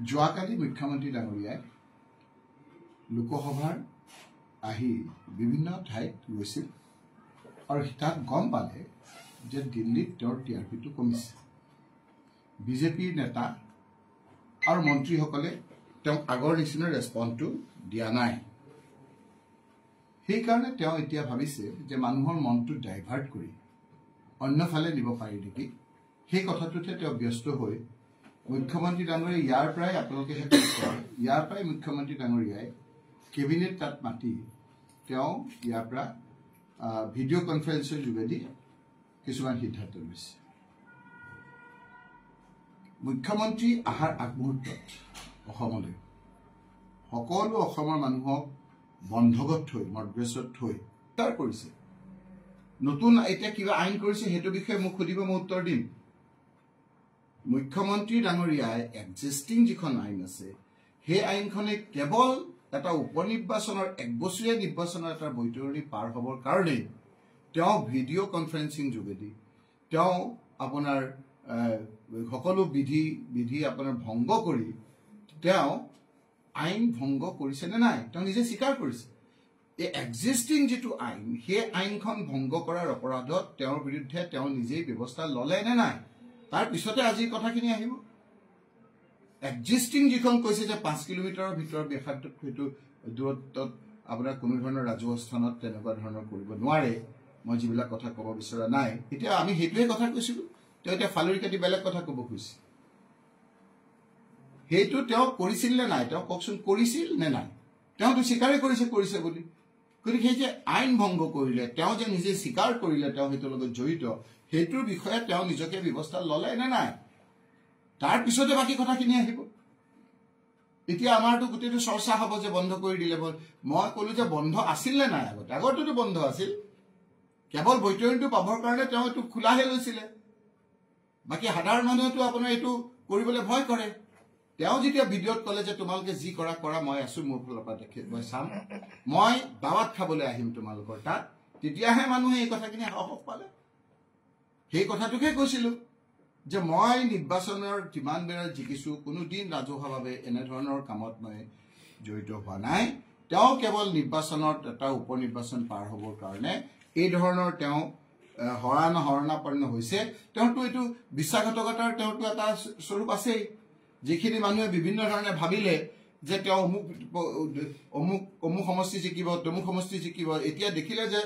যোৱাকালি মুখ্যমন্ত্ৰী ডাঙৰীয়াই লোকসভাৰ আহি বিভিন্ন ঠাইত গৈছিল আৰু তাত গম পালে যে দিল্লীত তেওঁৰ টিআৰপিটো কমিছে। বিজেপি নেতা আৰু মন্ত্ৰীসকলে তেওঁক আগৰ নিচিনা ৰেছপন্সটো দিয়া নাই। সেইকাৰণে তেওঁ এতিয়া ভাবিছে যে মানুহৰ মনটো ডাইভাৰ্ট কৰি অন্যফালে নিব পাৰি নেকি। সেই কথাটোতে তেওঁ ব্যস্ত হৈ মুখ্যমন্ত্ৰী ডাঙৰীয়াই ইয়াৰ পৰাই মুখ্যমন্ত্ৰী ডাঙৰীয়াই কেবিনেট তাত মাতি তেওঁ ইয়াৰ পৰা ভিডিঅ' কনফাৰেন্সৰ যোগেদি কিছুমান সিদ্ধান্ত লৈছে। মুখ্যমন্ত্ৰী অহাৰ আগমুহূৰ্তত অসমলৈ সকলো অসমৰ মানুহক বন্ধকত থৈ মডগ্ৰেছত থৈ তাৰ কৰিছে। নতুন এতিয়া কিবা আইন কৰিছে সেইটো বিষয়ে মোক সুধিব, মই উত্তৰ দিম। মুখ্যমন্ত্ৰী ডাঙৰীয়াই এক্সিষ্টিং যিখন আইন আছে সেই আইনখনে কেৱল এটা উপনিৰ্বাচনৰ 1 বছৰীয়া নিৰ্বাচনৰ এটা বৈতৰণি পাৰ হ'বৰ কাৰণে তেওঁ ভিডিঅ' কনফাৰেন্সিং যোগেদি তেওঁ আপোনাৰ সকলো বিধি আপোনাৰ ভংগ কৰি তেওঁ আইন ভংগ কৰিছে নে নাই তেওঁ নিজে স্বীকাৰ কৰিছে। এই এক্সিষ্টিং যিটো আইন সেই আইনখন ভংগ কৰাৰ অপৰাধত তেওঁৰ বিৰুদ্ধে তেওঁ নিজেই ব্যৱস্থা ল'লে নে নাই তাৰ পিছতে আজিৰ কথাখিনি আহিব। এক্সিষ্টিং যিখন কৈছে যে 5 কিলোমিটাৰৰ ভিতৰত বেখাদ্দত সেইটো দূৰত্বত আপোনাৰ কোনো ধৰণৰ ৰাজহুৱা স্থানত তেনেকুৱা ধৰণৰ কৰিব নোৱাৰে। মই যিবিলাক কথা ক'ব বিচৰা নাই এতিয়া আমি সেইটোৱে কথা কৈছিলোঁ। তেওঁ এতিয়া ফালৰি কাটি বেলেগ কথা ক'ব খুজিছে। সেইটো তেওঁ কৰিছিল নে নাই তেওঁ কওকচোন, কৰিছিল নে নাই? তেওঁতো স্বীকাৰেই কৰিছে বুলি। গতিকে সেই যে আইন ভংগ কৰিলে তেওঁ যে নিজে স্বীকাৰ কৰিলে তেওঁ সেইটোৰ লগত জড়িত সেইটোৰ বিষয়ে তেওঁ নিজকে ব্যৱস্থা ল'লে নে নাই তাৰ পিছতে বাকী কথাখিনি আহিব। এতিয়া আমাৰতো গোটেইটো চৰ্চা হ'ব যে বন্ধ কৰি দিলে। মই ক'লো যে বন্ধ আছিল নে নাই আগতেতো বন্ধ আছিল, কেৱল বৈতৰণিটো পাবৰ কাৰণে তেওঁ এইটো খোলাহে লৈছিলে। বাকী সাধাৰণ মানুহেতো আপোনাৰ এইটো কৰিবলৈ ভয় কৰে। তেওঁ যেতিয়া ভিডিঅ'ত ক'লে যে তোমালোকে যি কৰা কৰা মই আছো মোৰ ফালৰ পৰা মই চাম, মই দাৱাত খাবলৈ আহিম তোমালোকৰ তাত, তেতিয়াহে মানুহে এই কথাখিনি সাহস পালে। সেই কথাটোকে কৈছিলোঁ যে মই নিৰ্বাচনৰ যিমান বেৰা জিকিছোঁ কোনোদিন ৰাজহুৱাভাৱে এনেধৰণৰ কামত মই জড়িত হোৱা নাই। তেওঁ কেৱল নিৰ্বাচনত এটা উপনিৰ্বাচন পাৰ হ'বৰ কাৰণে এই ধৰণৰ তেওঁ হৰণাপন্ন হৈছে। তেওঁতো এইটো বিশ্বাসঘাতকতাৰ তেওঁতো এটা স্বৰূপ আছেই। যিখিনি মানুহে বিভিন্ন ধৰণে ভাবিলে যে তেওঁ অমুক সমষ্টি জিকিব তমুক সমষ্টি জিকিব, এতিয়া দেখিলে যে